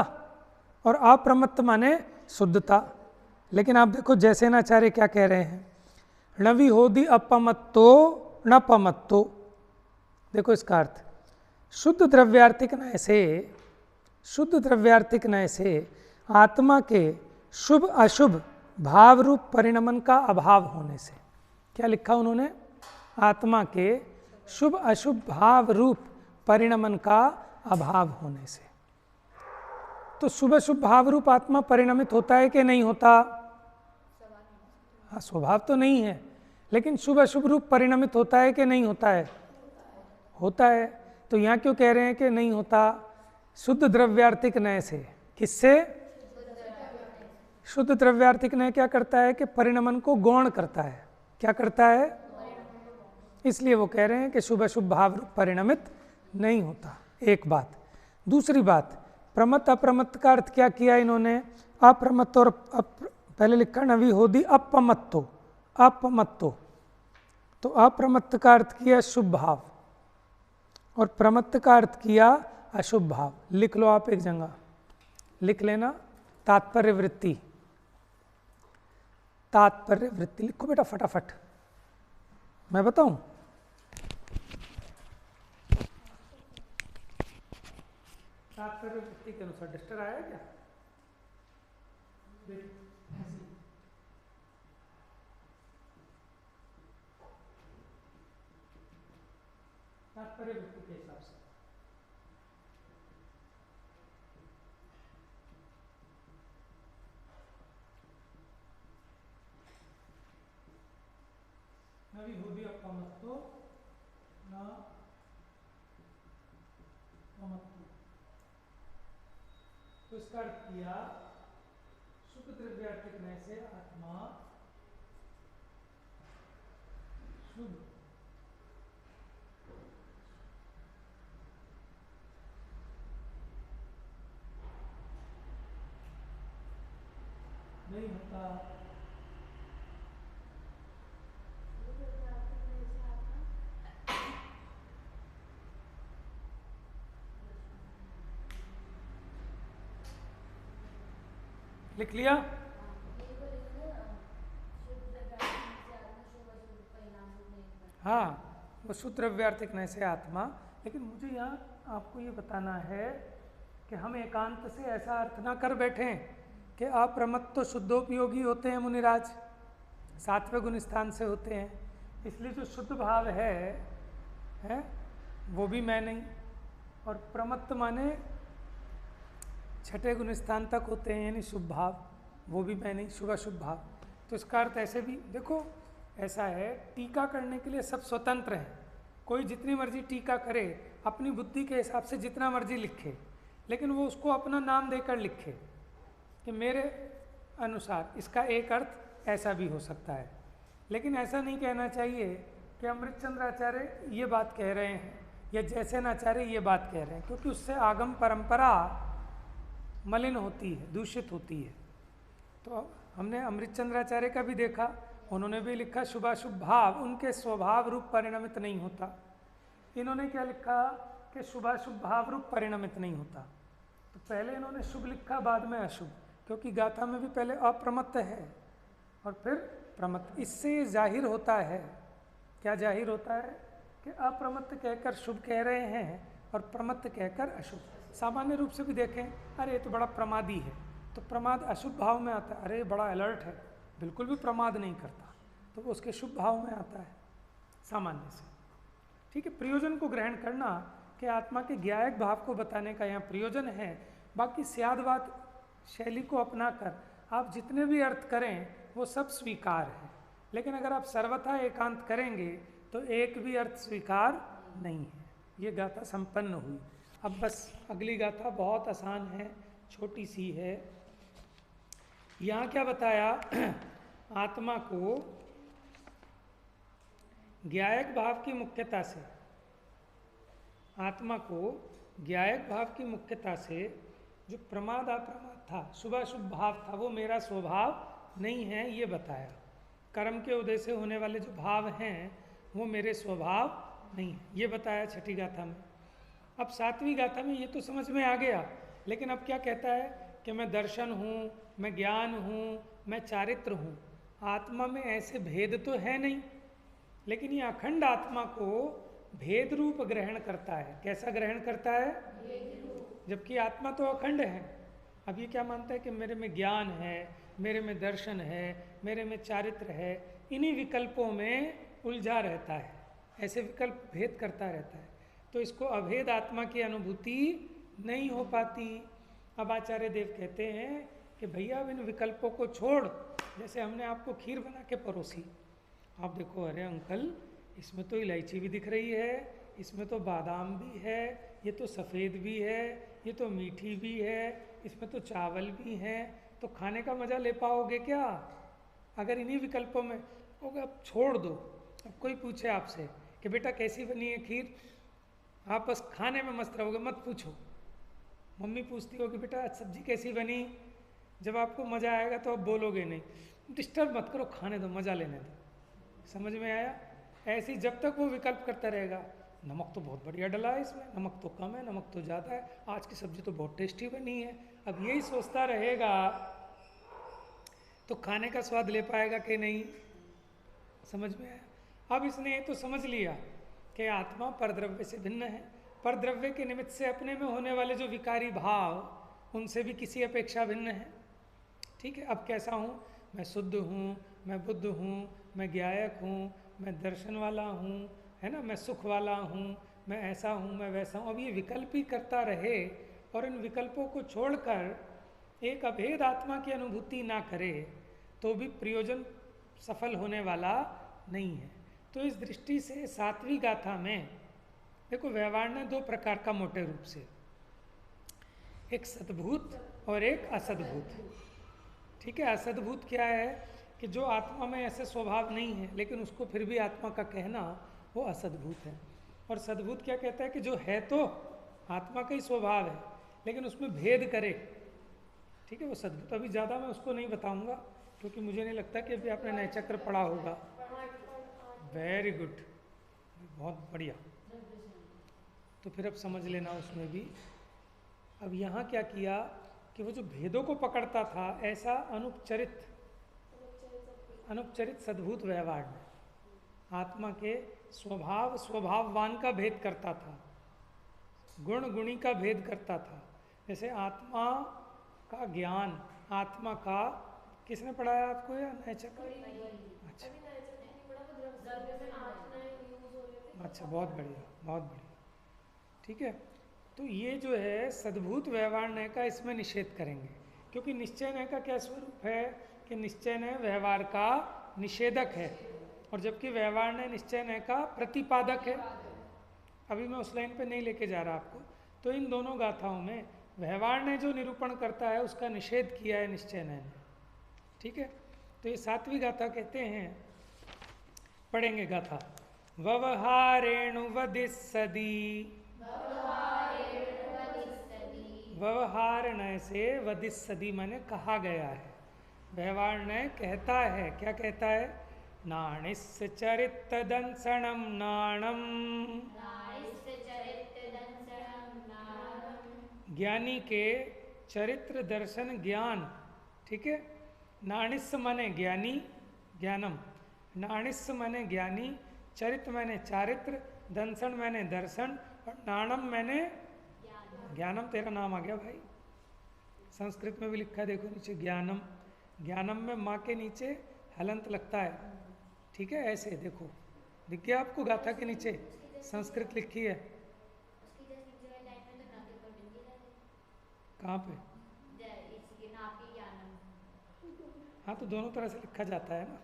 S1: और अप्रमत्त माने शुद्धता। लेकिन आप देखो जैसे नाचार्य क्या कह रहे हैं, नवि होदि अपमत्तो न पमत्तो। देखो इसका अर्थ, शुद्ध द्रव्यार्थिक न्याय से, शुद्ध द्रव्यार्थिक न्याय से आत्मा के शुभ अशुभ भाव रूप परिणमन का अभाव होने से, क्या लिखा उन्होंने? आत्मा के शुभ अशुभ भाव रूप परिणमन का अभाव होने से। तो शुभ अशुभ भाव रूप आत्मा परिणमित होता है कि नहीं होता? हाँ, स्वभाव तो नहीं है, लेकिन शुभ अशुभ रूप परिणमित होता है कि नहीं होता है? होता है। तो यहाँ क्यों कह रहे हैं कि नहीं होता? शुद्ध द्रव्यार्थिक नय से। किससे? शुद्ध द्रव्यार्थिक नय क्या करता है कि परिणमन को गौण करता है। क्या करता है? इसलिए वो कह रहे हैं कि शुभ अशुभ भाव रूप परिणमित नहीं होता। एक बात। दूसरी बात, प्रमत्त अप्रमत्त का अर्थ क्या किया इन्होंने? अप्रमत्त और पहले लिखा नवी होदी अपमत्तो, अपमत्तो। तो अप्रमत्त का अर्थ किया शुभ भाव और प्रमत्त का अर्थ किया अशुभ भाव। लिख लो आप, एक जगह लिख लेना, तात्पर्य वृत्ति। तात्पर्य वृत्ति लिखो बेटा फटाफट, मैं बताऊं? तात्पर्य वृत्ति के अनुसार डस्टर आया क्या? तात्पर्य वृत्ति के हिसाब से नवी होदी अपमत्तो न अपमत्तो। तो इसका अर्थ किया शुभ द्रव्यार्थिक नय से आत्मा शुभ नहीं होता। लिख लिया? हाँ, वो शुद्ध द्रव्यार्थिक नय से आत्मा। लेकिन मुझे यहाँ आपको ये बताना है कि हम एकांत से ऐसा अर्थ ना कर बैठें कि अप्रमत्त तो शुद्धोपयोगी होते हैं मुनिराज, सातवें गुण स्थान से होते हैं, इसलिए जो शुद्ध भाव है वो भी मैं नहीं, और प्रमत्त माने छठे गुण स्थान तक होते हैं यानी शुभ भाव, वो भी मैं नहीं, शुभ अशुभ भाव। तो इसका अर्थ ऐसे भी देखो, ऐसा है टीका करने के लिए सब स्वतंत्र हैं, कोई जितनी मर्जी टीका करे, अपनी बुद्धि के हिसाब से जितना मर्जी लिखे, लेकिन वो उसको अपना नाम देकर लिखे कि मेरे अनुसार इसका एक अर्थ ऐसा भी हो सकता है। लेकिन ऐसा नहीं कहना चाहिए कि अमृतचंद्र आचार्य ये बात कह रहे हैं या जैसे आचार्य ये बात कह रहे हैं, क्योंकि उससे आगम परंपरा मलिन होती है, दूषित होती है। तो हमने अमृतचंद्राचार्य का भी देखा, उन्होंने भी लिखा शुभाशुभ भाव उनके स्वभाव रूप परिणमित नहीं होता। इन्होंने क्या लिखा कि शुभाशुभ भाव रूप परिणमित नहीं होता। तो पहले इन्होंने शुभ लिखा, बाद में अशुभ, क्योंकि गाथा में भी पहले अप्रमत्त है और फिर प्रमत्त। इससे जाहिर होता है, क्या जाहिर होता है कि अप्रमत्त कहकर शुभ कह रहे हैं और प्रमत्त कहकर अशुभ। सामान्य रूप से भी देखें, अरे ये तो बड़ा प्रमादी है, तो प्रमाद अशुभ भाव में आता है, अरे बड़ा अलर्ट है, बिल्कुल भी प्रमाद नहीं करता, तो वो उसके शुभ भाव में आता है सामान्य से। ठीक है, प्रयोजन को ग्रहण करना कि आत्मा के ज्ञायक भाव को बताने का यहाँ प्रयोजन है। बाकी स्यादवाद शैली को अपनाकर आप जितने भी अर्थ करें वो सब स्वीकार है, लेकिन अगर आप सर्वथा एकांत करेंगे तो एक भी अर्थ स्वीकार नहीं है। ये गाथा संपन्न हुई। अब बस अगली गाथा बहुत आसान है, छोटी सी है। यहाँ क्या बताया, आत्मा को ज्ञायक भाव की मुख्यता से, आत्मा को ज्ञायक भाव की मुख्यता से जो प्रमाद अप्रमाद था, शुभाशुभ भाव था, वो मेरा स्वभाव नहीं है, ये बताया। कर्म के उदय से होने वाले जो भाव हैं वो मेरे स्वभाव नहीं है, ये बताया छठी गाथा में। अब सातवीं गाथा में ये तो समझ में आ गया, लेकिन अब क्या कहता है कि मैं दर्शन हूँ, मैं ज्ञान हूँ, मैं चारित्र हूँ। आत्मा में ऐसे भेद तो है नहीं, लेकिन ये अखंड आत्मा को भेद रूप ग्रहण करता है। कैसा ग्रहण करता है? जबकि आत्मा तो अखंड है। अब ये क्या मानता है कि मेरे में ज्ञान है, मेरे में दर्शन है, मेरे में चारित्र है, इन्हीं विकल्पों में उलझा रहता है, ऐसे विकल्प भेद करता रहता है, तो इसको अभेद आत्मा की अनुभूति नहीं हो पाती। अब आचार्य देव कहते हैं कि भैया इन विकल्पों को छोड़, जैसे हमने आपको खीर बना के परोसी आप देखो, अरे अंकल इसमें तो इलायची भी दिख रही है, इसमें तो बादाम भी है, ये तो सफ़ेद भी है, ये तो मीठी भी है, इसमें तो चावल भी हैं, तो खाने का मज़ा ले पाओगे क्या अगर इन्हीं विकल्पों में होगा? अब छोड़ दो। अब कोई पूछे आपसे कि बेटा कैसी बनी है खीर, आप बस खाने में मस्त रहोगे, मत पूछो। मम्मी पूछती होगी बेटा आज सब्जी कैसी बनी, जब आपको मज़ा आएगा तो आप बोलोगे नहीं, डिस्टर्ब मत करो, खाने दो, मज़ा लेने दो। समझ में आया? ऐसे ही जब तक वो विकल्प करता रहेगा, नमक तो बहुत बढ़िया डला है इसमें, नमक तो कम है, नमक तो ज़्यादा है, आज की सब्ज़ी तो बहुत टेस्टी बनी है, अब यही सोचता रहेगा तो खाने का स्वाद ले पाएगा कि नहीं? समझ में आया? अब इसने ये तो समझ लिया कि आत्मा परद्रव्य से भिन्न है, परद्रव्य के निमित्त से अपने में होने वाले जो विकारी भाव उनसे भी किसी अपेक्षा भिन्न है। ठीक है, अब कैसा हूँ? मैं शुद्ध हूँ, मैं बुद्ध हूँ, मैं ज्ञायक हूँ, मैं दर्शन वाला हूँ, है ना, मैं सुख वाला हूँ, मैं ऐसा हूँ, मैं वैसा हूँ। अब ये विकल्प ही करता रहे और इन विकल्पों को छोड़कर एक अभेद आत्मा की अनुभूति ना करे तो भी प्रयोजन सफल होने वाला नहीं है। तो इस दृष्टि से सातवीं गाथा में देखो, व्यवहार ने दो प्रकार का मोटे रूप से, एक सद्भूत और एक असद्भूत। ठीक है, असद्भूत क्या है कि जो आत्मा में ऐसे स्वभाव नहीं है लेकिन उसको फिर भी आत्मा का कहना, वो असद्भूत है। और सद्भूत क्या कहता है कि जो है तो आत्मा का ही स्वभाव है लेकिन उसमें भेद करे। ठीक है, वो सद्भूत। अभी ज़्यादा मैं उसको नहीं बताऊंगा क्योंकि मुझे नहीं लगता कि अभी आपने नए चक्र पढ़ा होगा। वेरी गुड, बहुत बढ़िया। तो फिर अब समझ लेना उसमें भी। अब यहाँ क्या किया कि वो जो भेदों को पकड़ता था, ऐसा अनुपचरित सद्भूत व्यवहार में आत्मा के स्वभाववान का भेद करता था, गुण गुणी का भेद करता था। जैसे आत्मा का ज्ञान, आत्मा का, किसने पढ़ाया आपको या नए चक्र? अच्छा, बहुत बढ़िया, बहुत बढ़िया। ठीक है, तो ये जो है सद्भूत व्यवहार नय का इसमें निषेध करेंगे, क्योंकि निश्चय नय का क्या स्वरूप है कि निश्चय नय व्यवहार का निषेधक है और जबकि व्यवहार नय निश्चय नय का प्रतिपादक है। अभी मैं उस लाइन पे नहीं लेके जा रहा आपको। तो इन दोनों गाथाओं में व्यवहार ने जो निरूपण करता है उसका निषेध किया है निश्चय नय ने। ठीक है, तो ये सातवीं गाथा कहते हैं, पढ़ेंगे गाथा। व्यवहारेणु वदिस्सदी, व्यवहार नय से वदिस्सदी माने कहा गया है। व्यवहार नय कहता है, क्या कहता है? नाणिस्य चरित दंसणम नाणम, ज्ञानी के चरित्र दर्शन ज्ञान। ठीक है, नाणिस्य माने ज्ञानी, ज्ञानम, नाणिस्य माने ज्ञानी, चरित्र माने चारित्र, दंसन माने दर्शन और नाणम माने ज्ञानम। तेरा नाम आ गया भाई, संस्कृत में भी लिखा है, देखो नीचे ज्ञानम। ज्ञानम में माँ के नीचे हलंत लगता है। ठीक है, ऐसे देखो, दिख गया आपको गाथा के नीचे संस्कृत लिखी है। कहाँ पे? हाँ, तो दोनों तरह से लिखा जाता है ना।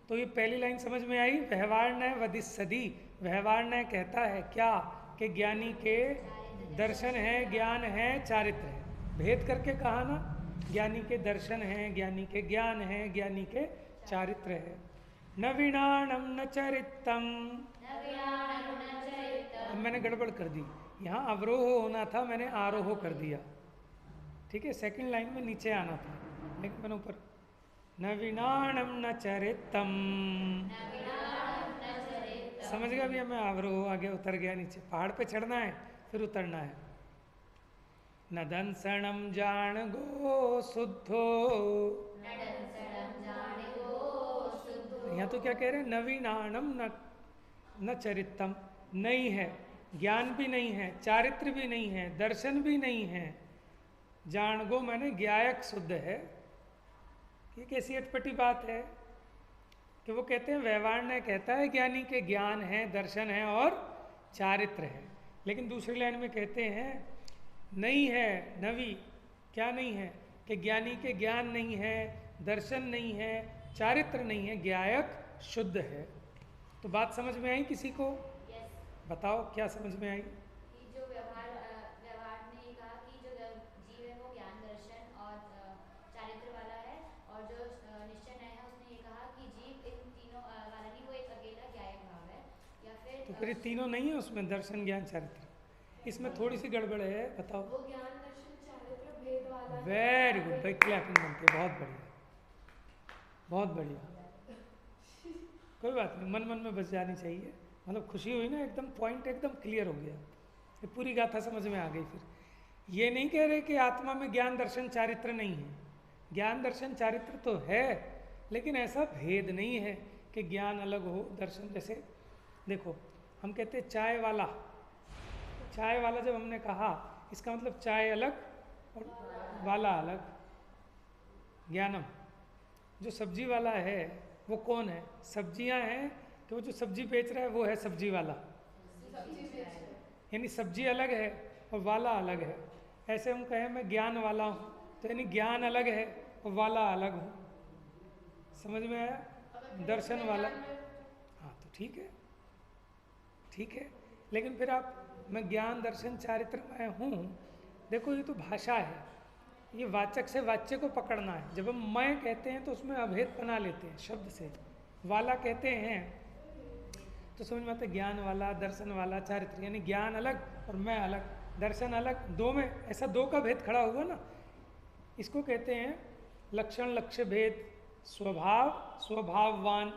S1: तो ये पहली लाइन समझ में आई। व्यवहार नय वदिस्सदी, व्यवहार नय कहता है क्या कि ज्ञानी के दर्शन है, ज्ञान है, चारित्र है। भेद करके कहा ना, ज्ञानी के दर्शन है, ज्ञानी के ज्ञान है, ज्ञानी के चारित्र है। नवीनाणम न चरितम, अब मैंने गड़बड़ कर दी, यहाँ अवरोह होना था, मैंने आरोह कर दिया। ठीक है, सेकंड लाइन में नीचे आना था लेकिन मैंने ऊपर। नवीनाणम न चरितम, समझ गया भैया? मैं अवरोह आगे उतर गया नीचे। पहाड़ पे चढ़ना है फिर उतरना है। न दंसणम जान गो शुद्धो, यहाँ तो क्या कह रहे हैं? नवीनाणम न चरितम, नहीं है, ज्ञान भी नहीं है, चारित्र भी नहीं है, दर्शन भी नहीं है। जान गो मैंने ज्ञायक शुद्ध है। ये कैसी अटपटी बात है कि वो कहते हैं व्यवहार ने कहता है ज्ञानी के ज्ञान है, दर्शन है और चारित्र है, लेकिन दूसरी लाइन में कहते हैं नहीं है। नवी क्या नहीं है कि ज्ञानी के ज्ञान नहीं है, दर्शन नहीं है, चारित्र नहीं है, ज्ञायक शुद्ध है। तो बात समझ में आई किसी को?
S2: यस।
S1: बताओ क्या समझ में आई?
S2: कि जो व्यवहार में ये कहा कि जो जीव है वो ज्ञान दर्शन और चारित्र वाला है, और जो निश्चय न्याय है उसने ये कहा कि जीव इन तीनों वाला नहीं, वो एक अकेला ज्ञायक भाव है। या फिर
S1: तो फिर ये तीनों नहीं है उसमें, दर्शन ज्ञान चारित्र, इसमें थोड़ी सी गड़बड़ है, बताओ।
S3: वो ज्ञान दर्शन चारित्र भेद वाला है।
S1: वेरी गुड भाई, क्लैपिंग बनती है, बहुत बढ़िया, बहुत बढ़िया। कोई बात नहीं, मन मन में बस जानी चाहिए, मतलब खुशी हुई ना, एकदम पॉइंट एकदम क्लियर हो गया, ये पूरी गाथा समझ में आ गई। फिर ये नहीं कह रहे कि आत्मा में ज्ञान दर्शन चारित्र नहीं है, ज्ञान दर्शन चारित्र तो है, लेकिन ऐसा भेद नहीं है कि ज्ञान अलग हो दर्शन। जैसे देखो, हम कहते हैं चाय वाला, चाय वाला जब हमने कहा, इसका मतलब चाय अलग और वाला अलग। ज्ञानम, जो सब्जी वाला है वो कौन है? सब्जियां हैं, तो वो जो सब्जी बेच रहा है वो है सब्जी वाला, यानी सब्जी अलग है और वाला अलग है। ऐसे हम कहें मैं ज्ञान वाला हूँ, तो यानी ज्ञान अलग है और वाला अलग हूँ। समझ में आया? दर्शन वाला, हाँ तो ठीक है, ठीक है। लेकिन फिर आप मैं ज्ञान दर्शन चारित्र में हूँ, देखो ये तो भाषा है, ये वाचक से वाच्य को पकड़ना है। जब हम मैं कहते हैं तो उसमें अभेद बना लेते हैं शब्द से, वाला कहते हैं तो समझ में आता है ज्ञान वाला, दर्शन वाला, चारित्र, यानी ज्ञान अलग और मैं अलग, दर्शन अलग, दो में ऐसा दो का भेद खड़ा हुआ ना, इसको कहते हैं लक्षण लक्ष्य भेद, स्वभाव स्वभाववान,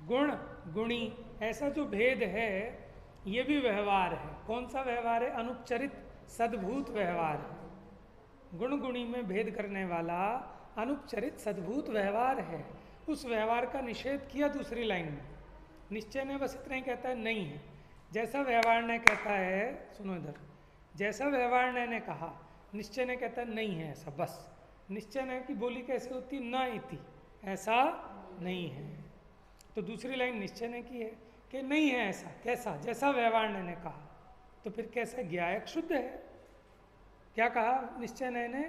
S1: गुण गुणी, ऐसा जो भेद है ये भी व्यवहार है। कौन सा व्यवहार है? अनुपचरित सद्भूत व्यवहार है। गुण गुणी में भेद करने वाला अनुपचरित सद्भूत व्यवहार है। उस व्यवहार का निषेध किया दूसरी लाइन में। निश्चय ने बस इतना ही कहता है नहीं है, जैसा व्यवहार ने कहता है, सुनो इधर, जैसा व्यवहार ने कहा, निश्चय ने कहता है नहीं है ऐसा। बस निश्चय ने की बोली कैसे होती? न इति, ऐसा नहीं है। तो दूसरी लाइन निश्चय ने की है कि नहीं है ऐसा। कैसा? जैसा व्यवहार ने कहा। तो फिर कैसा? ज्ञायक शुद्ध है। क्या कहा निश्चय ने?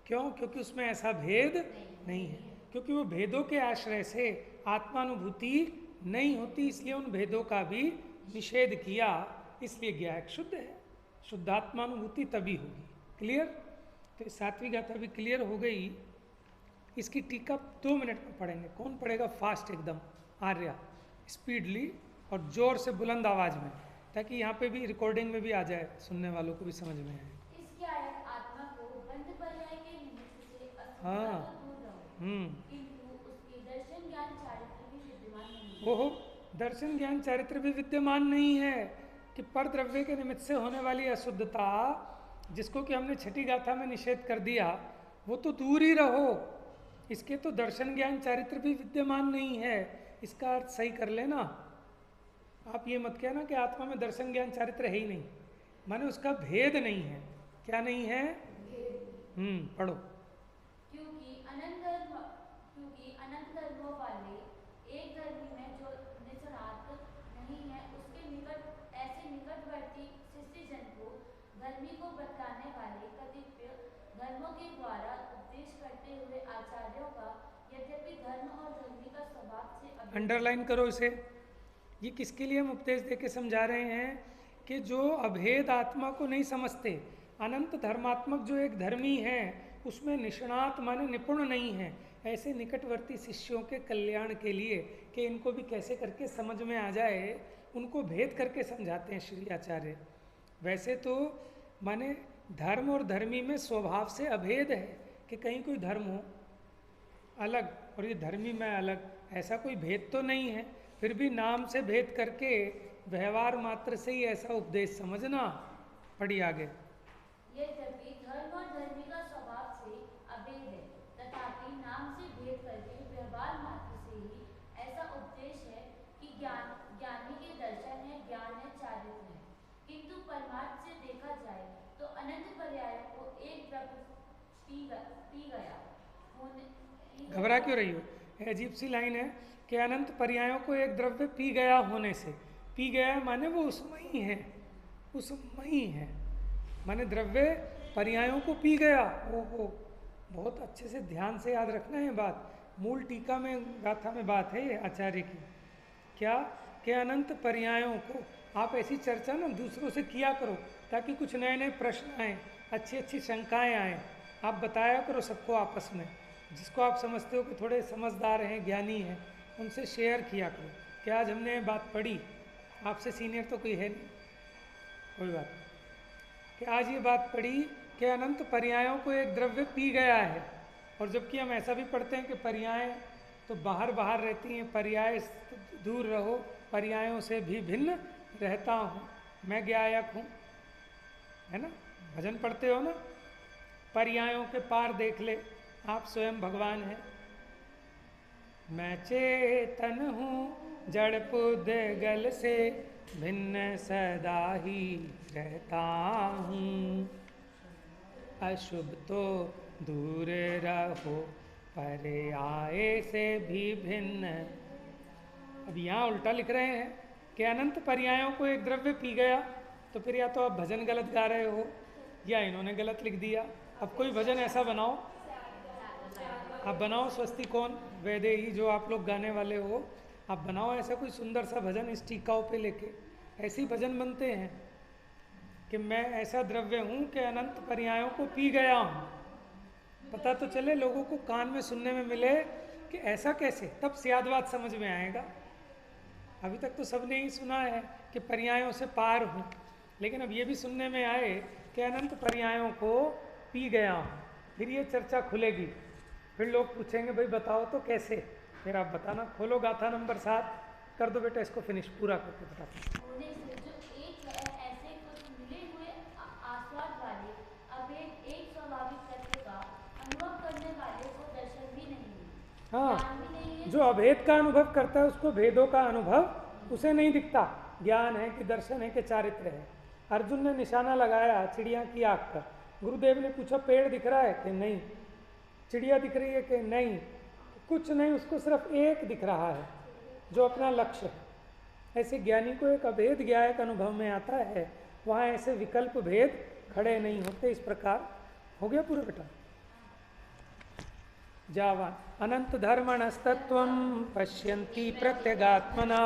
S1: क्यों? क्योंकि उसमें ऐसा भेद नहीं है, क्योंकि वो भेदों के आश्रय से आत्मानुभूति नहीं होती, इसलिए उन भेदों का भी निषेध किया, इसलिए ज्ञायक शुद्ध है। शुद्धात्मानुभूति तभी होगी। क्लियर? तो सातवीं गाथा भी क्लियर हो गई। इसकी टीका 2 मिनट में पढ़ेंगे। कौन पढ़ेगा फास्ट एकदम? आर्या, स्पीडली और जोर से बुलंद आवाज में, ताकि यहाँ पे भी रिकॉर्डिंग में भी आ जाए, सुनने वालों को भी समझ में आए।
S2: इस ज्ञायक आत्मा को बंध पर्याय के निमित्त से
S1: हाँ,
S2: असुरता को दूर रहो, किंतु उसके दर्शन ज्ञान चारित्र भी विद्यमान नहीं है।
S1: ओहो, दर्शन ज्ञान चारित्र भी विद्यमान नहीं है कि पर द्रव्य के निमित्त से होने वाली अशुद्धता, जिसको कि हमने छठी गाथा में निषेध कर दिया, वो तो दूर ही रहो। इसके तो दर्शन ज्ञान चारित्र भी विद्यमान नहीं है। इसका अर्थ सही कर लेना। आप ये मत कहना कि आत्मा में दर्शन ज्ञान चारित्र है ही नहीं, माने उसका भेद नहीं है। क्या नहीं है? पढ़ो।
S2: क्योंकि अनंत धर्मों वाले एक धर्मी में जो निसनात नहीं है, उसके निकट ऐसे निकटवर्ती शिष्य जन को धर्मी को बतलाने वाले कतिपय धर्मों के द्वारा उपदेश करते हुए आचार्यों का, यद्यपि धर्म और धर्मी का स्वभाव से
S1: अंडरलाइन करो इसे। ये किसके लिए हम उपदेश देके समझा रहे हैं? कि जो अभेद आत्मा को नहीं समझते, अनंत धर्मात्मक जो एक धर्मी है उसमें निष्णात माने निपुण नहीं है, ऐसे निकटवर्ती शिष्यों के कल्याण के लिए, कि इनको भी कैसे करके समझ में आ जाए, उनको भेद करके समझाते हैं श्री आचार्य। वैसे तो माने धर्म और धर्मी में स्वभाव से अभेद है कि कहीं कोई धर्म हो अलग और ये धर्मी में अलग, ऐसा कोई भेद तो नहीं है। फिर भी नाम से भेद करके व्यवहार मात्र से ही ऐसा उपदेश समझना। पढ़िए आगे।
S2: यद्यपि धर्म और धर्मी का स्वभाव से अभेद है, तथापि नाम से भेद करके व्यवहार मात्र से ही ऐसा उपदेश है कि ज्ञानी के दर्शन है, ज्ञान है, चारित्र है। किंतु परमार्थ से देखा जाए तो अनंत पर्यायों को एक द्रव्य पी गया होने।
S1: घबरा क्यों रही हो? अजीब सी लाइन है कि अनंत पर्यायों को एक द्रव्य पी गया होने से। पी गया माने वो उसमें ही है, उसमें ही है, माने द्रव्य पर्यायों को पी गया। ओहो, बहुत अच्छे से ध्यान से याद रखना है बात। मूल टीका में गाथा में बात है ये आचार्य की, क्या कि अनंत पर्यायों को आप ऐसी चर्चा ना दूसरों से किया करो ताकि कुछ नए नए प्रश्न आए, अच्छी अच्छी शंकाएं आए। आप बताया करो सबको आपस में, जिसको आप समझते हो कि थोड़े समझदार हैं, ज्ञानी हैं, उनसे शेयर किया करो कि आज हमने ये बात पढ़ी, आपसे सीनियर तो कोई है नहीं, कोई बात नहीं, कि आज ये बात पढ़ी कि अनंत पर्यायों को एक द्रव्य पी गया है। और जबकि हम ऐसा भी पढ़ते हैं कि पर्याय तो बाहर बाहर रहती हैं, पर्याय दूर रहो, पर्यायों से भी भिन्न रहता हूँ, मैं ज्ञायक हूँ, है ना, भजन पढ़ते हो ना, पर्यायों के पार देख ले, आप स्वयं भगवान हैं। मैं चेतन हूँ जड़ पुद्गल से भिन्न सदा ही रहता हूँ, अशुभ तो दूर रहो पर्याय से भी भिन्न। अब यहाँ उल्टा लिख रहे हैं कि अनंत पर्यायों को एक द्रव्य पी गया, तो फिर या तो आप भजन गलत गा रहे हो या इन्होंने गलत लिख दिया। अब कोई भजन ऐसा बनाओ, आप बनाओ स्वस्ति कौन वैदेही जो आप लोग गाने वाले हो, आप बनाओ ऐसा कोई सुंदर सा भजन इस टीकाओं पे लेके। ऐसे ही भजन बनते हैं कि मैं ऐसा द्रव्य हूँ कि अनंत पर्यायों को पी गया हूँ। पता तो चले लोगों को, कान में सुनने में मिले कि ऐसा कैसे, तब स्यादवाद समझ में आएगा। अभी तक तो सबने ही सुना है कि पर्यायों से पार हूँ, लेकिन अब ये भी सुनने में आए कि अनंत पर्यायों को पी गया हूँ। फिर ये चर्चा खुलेगी, फिर लोग पूछेंगे भाई बताओ तो कैसे, फिर आप बताना। खोलो गाथा नंबर 7, कर दो बेटा इसको फिनिश, पूरा करके बता।
S2: होने से जो एक है, ऐसे कुछ मिले हुए आस्वाद वाले अभेद एक स्वाभाविक तत्व का अनुभव करने वाले को दर्शन भी नहीं है,
S1: हाँ,
S2: ज्ञान भी नहीं है।
S1: जो अभेद का अनुभव करता है उसको भेदों का अनुभव उसे नहीं दिखता, ज्ञान है कि दर्शन है कि चारित्र है। अर्जुन ने निशाना लगाया चिड़िया की आँख पर, गुरुदेव ने पूछा पेड़ दिख रहा है कि नहीं, चिड़िया दिख रही है कि नहीं, कुछ नहीं, उसको सिर्फ एक दिख रहा है जो अपना लक्ष्य है। ऐसे ज्ञानी को एक अभेद ज्ञायक अनुभव में आता है, वहाँ ऐसे विकल्प भेद खड़े नहीं होते। इस प्रकार हो गया पूरा बेटा। जावा अनंत धर्मणस्तत्वं पश्यन्ति प्रत्यगात्मना